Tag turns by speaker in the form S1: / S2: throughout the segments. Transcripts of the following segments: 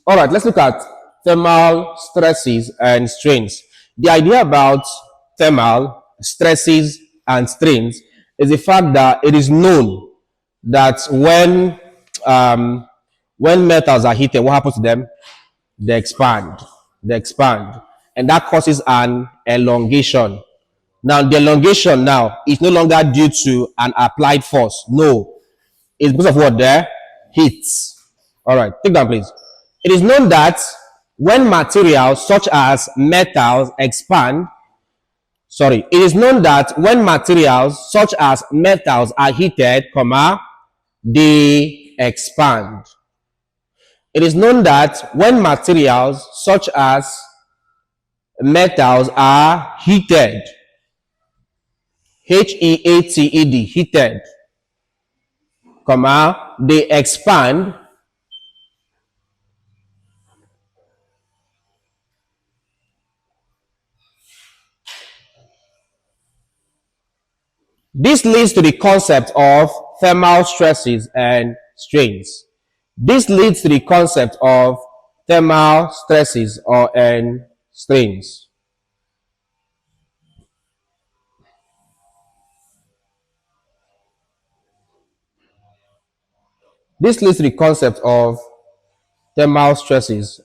S1: All right, let's look at thermal stresses and strains. The idea about thermal stresses and strains is the fact that it is known that when metals are heated, what happens to them? They expand. They expand. And that causes an elongation. Now, the elongation now is no longer due to an applied force. No, it's because of what there? Heat. All right, take that, please. It is known that when materials such as metals expand, it is known that when materials such as metals are heated, they expand. It is known that when materials such as metals are heated, heated, heated, they expand. This leads to the concept of thermal stresses and strains. This leads to the concept of thermal stresses and strains. This leads to the concept of thermal stresses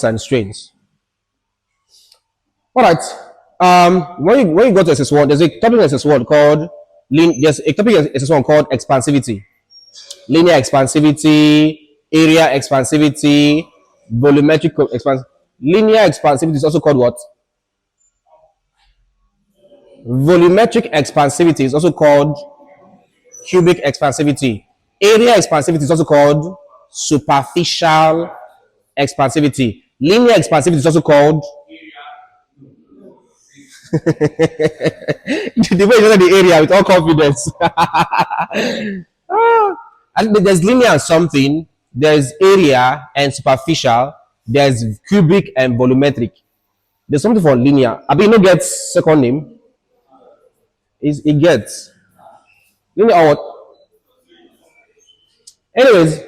S1: and strains. All right. When you go to SS1, there's a topic in SS1 called expansivity, linear expansivity, area expansivity, volumetric expansivity. Linear expansivity is also called what? Volumetric expansivity is also called cubic expansivity. Area expansivity is also called superficial expansivity. Linear expansivity is also called the way you know the area with all confidence. And there's linear and something, there's area and superficial, there's cubic and volumetric. There's something for linear. I mean, no gets second name. It gets linear or what? Anyways,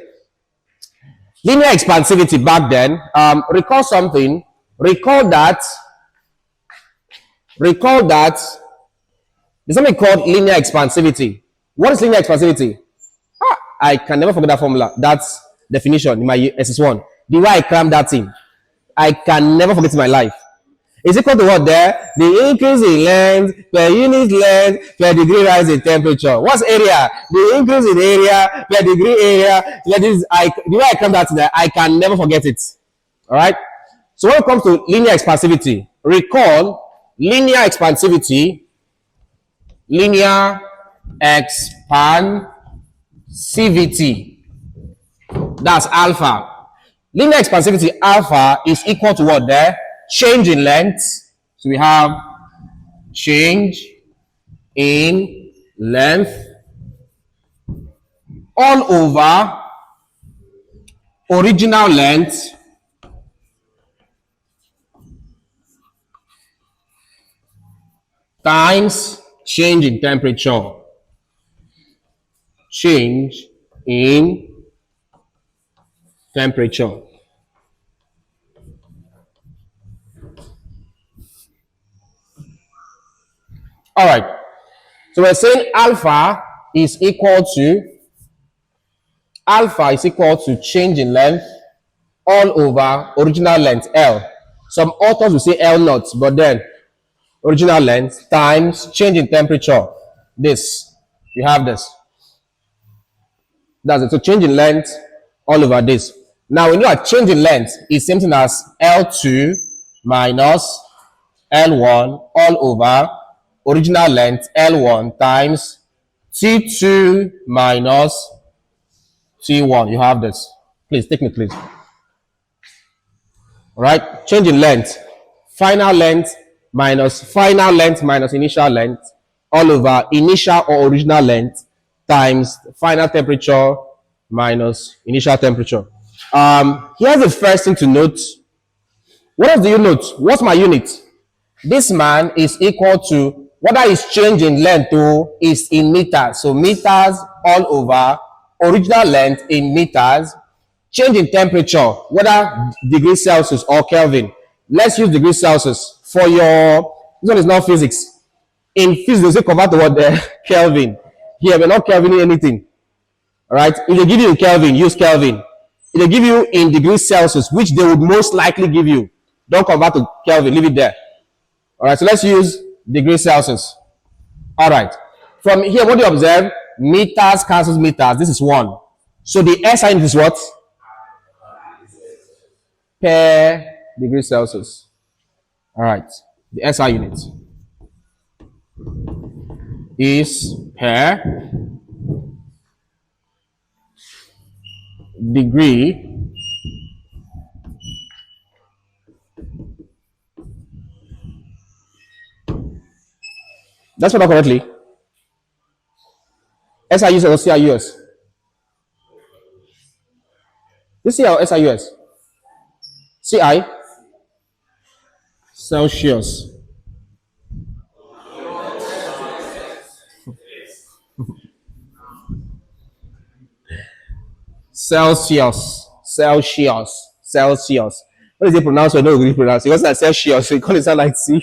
S1: linear expansivity back then. Recall something. Recall that there's something called linear expansivity. What is linear expansivity? I can never forget that formula. That's definition in my SS1. The way I crammed that in, I can never forget in my life. Is equal to what there? The increase in length per unit length per degree rise in temperature. What's area? The increase in area per degree area. The way I crammed that in there, I can never forget it. All right. So when it comes to linear expansivity, recall linear expansivity, that's alpha. Linear expansivity alpha is equal to what there? Change in length. So we have change in length all over original length times change in temperature. Change in temperature. All right. So we're saying alpha is equal to change in length all over original length L. Some authors will say L naught, but then original length times change in temperature. This, you have this. That's it. So change in length all over this. Now we know that change in length is same thing as L2 minus L1 all over original length L1 times T2 minus T1. You have this. Please take me, please. All right. Change in length. Final length minus initial length all over initial or original length times final temperature minus initial temperature. Here's the first thing to note. What else do you note? What's my unit? This man is equal to, whether it's change in length or is in meters. So meters all over original length in meters, change in temperature, whether degrees Celsius or Kelvin. Let's use degrees Celsius for your, this one is not physics. In physics, they say convert to what the Kelvin. Here, we're not Kelvin anything. All right. If they give you in Kelvin, use Kelvin. If they give you in degrees Celsius, which they would most likely give you, don't convert to Kelvin, leave it there. All right. So let's use degrees Celsius. All right. From here, what do you observe? Meters cancels meters. This is 1. So the SI unit is what? Per degree Celsius. All right. The SI unit is per degree that's what correctly. SIUS or CIUS? This is our SIUS. CI Celsius. Celsius. What is it pronounced? I don't really pronounce it. What's that? Celsius. So you call it sound like C.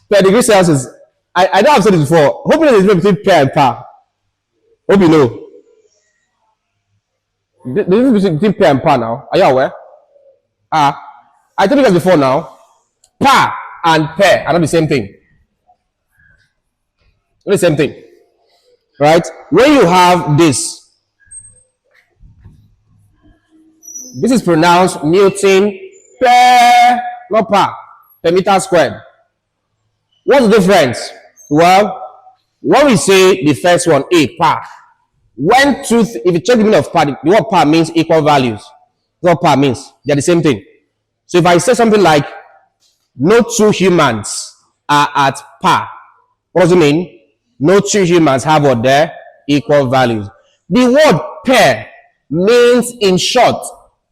S1: Per degree Celsius. I know I've said this before. Hopefully there's a difference between per and par. Hope you know. The difference between per and par now. Are you aware? I told you guys before now. Par and per are not the same thing. Not the same thing. Right? When you have this is pronounced Newton per, not per, per meter squared. What's the difference? Well, when we say the first one, A, par, when truth, if you check the meaning of par, the word par means equal values. That's what par means. They're the same thing. So if I say something like, no two humans are at par, what does it mean? No two humans have what their equal values. The word per means, in short,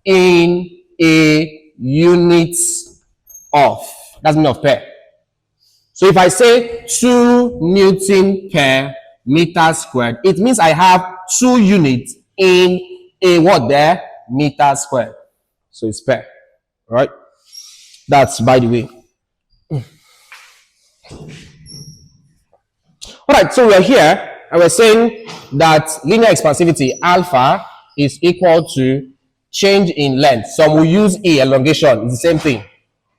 S1: in a unit of. That's the meaning of per. So if I say 2 Newton per meter squared, it means I have 2 units in a what there? Meter squared. So it's per. Right? That's by the way. All right, so we're here and we're saying that linear expansivity alpha is equal to change in length. Some will use E, elongation, it's the same thing.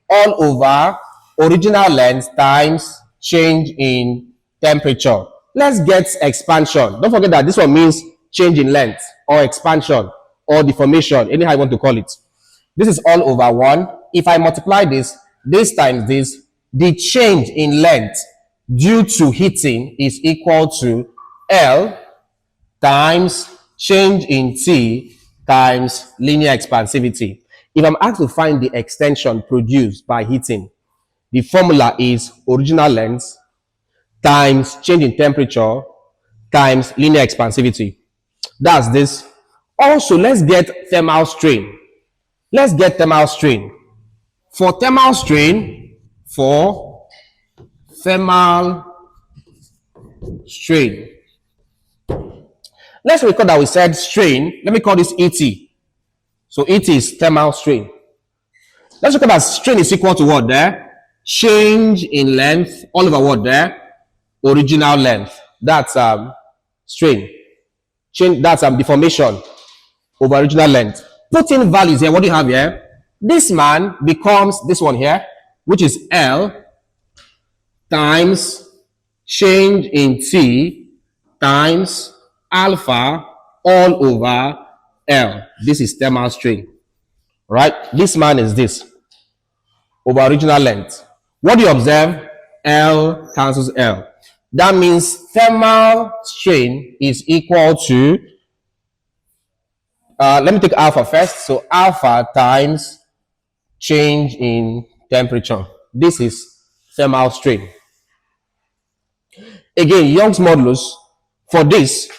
S1: All over original length times change in temperature. Let's get expansion. Don't forget that this one means change in length or expansion or deformation, anyhow you want to call it. This is all over 1. If I multiply this times this, the change in length due to heating is equal to L times change in T times linear expansivity. If I'm asked to find the extension produced by heating, the formula is original length times change in temperature times linear expansivity. That's this. Also, let's get thermal strain. Let's get thermal strain. For thermal strain, let's record that we said strain. Let me call this ET. So ET is thermal strain. Let's record that strain is equal to what there? Change in length all over what there? Original length. That's strain. Change, that's deformation over original length. Put in values here. What do you have here? This man becomes this one here, which is L times change in T times alpha all over L. This is thermal strain. Right? This man is this over original length. What do you observe? L cancels L. That means thermal strain is equal to, let me take alpha first. So alpha times change in temperature. This is thermal strain. Again, Young's modulus for this.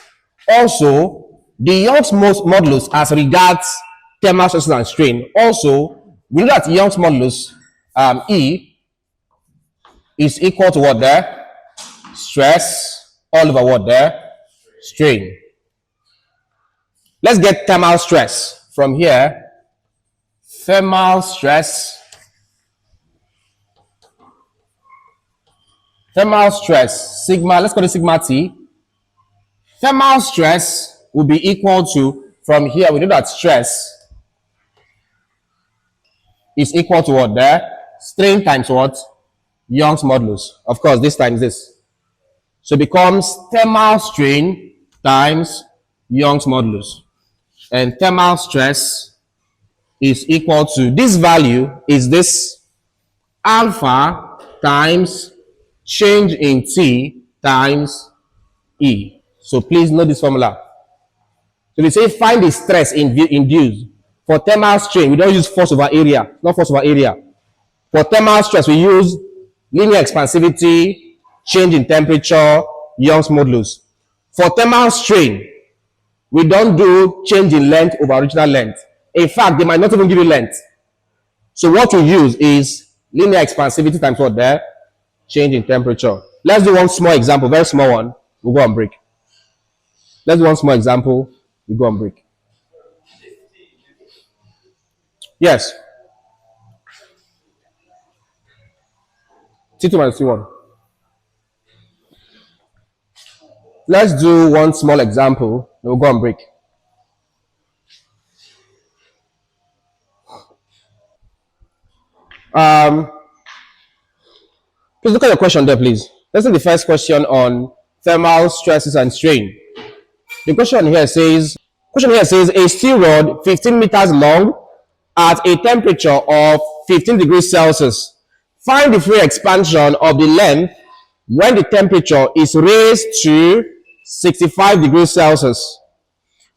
S1: Also, the Young's modulus as regards thermal stress and strain. Also, we know that Young's modulus E is equal to what there? Stress all over what there? Strain. Let's get thermal stress from here. Thermal stress. Thermal stress, sigma, let's call it sigma T. Thermal stress will be equal to, from here, we know that stress is equal to what there? Strain times what? Young's modulus. Of course, this times this. So it becomes thermal strain times Young's modulus. And thermal stress is equal to, this value is this alpha times change in T times E. So please know this formula. So they say find the stress induced. For thermal strain, we don't use force over area, not force over area. For thermal stress, we use linear expansivity, change in temperature, Young's modulus. For thermal strain, we don't do change in length over original length. In fact, they might not even give you length. So what we use is linear expansivity times what there? Change in temperature. Let's do one small example, very small one. We'll go on break. Let's do one small example. We go on break. Yes. T2 minus T1. Let's do one small example. We'll go on break. Please look at your question there, please. Let's take the first question on thermal stresses and strain. The question here says a steel rod 15 meters long at a temperature of 15 degrees Celsius. Find the free expansion of the length when the temperature is raised to 65 degrees Celsius.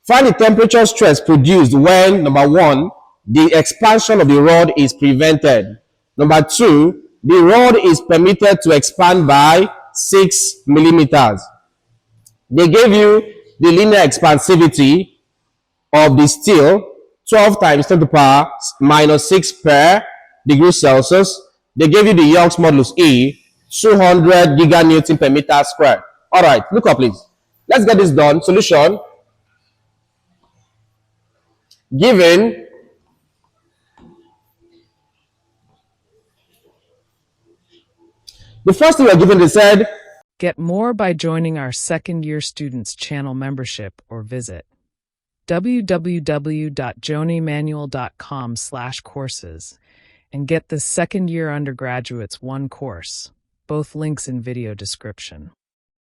S1: Find the temperature stress produced when, number one, the expansion of the rod is prevented. Number two, the rod is permitted to expand by 6 millimeters. They gave you the linear expansivity of the steel, 12 times 10 to the power minus 6 per degree Celsius. They gave you the Young's modulus E, 200 giganewton per meter squared. All right, look up, please. Let's get this done. Solution. Given the first thing we're given, they said,
S2: get more by joining our second-year students channel membership or visit www.jonimanual.com/courses and get the second-year undergraduates one course. Both links in video description.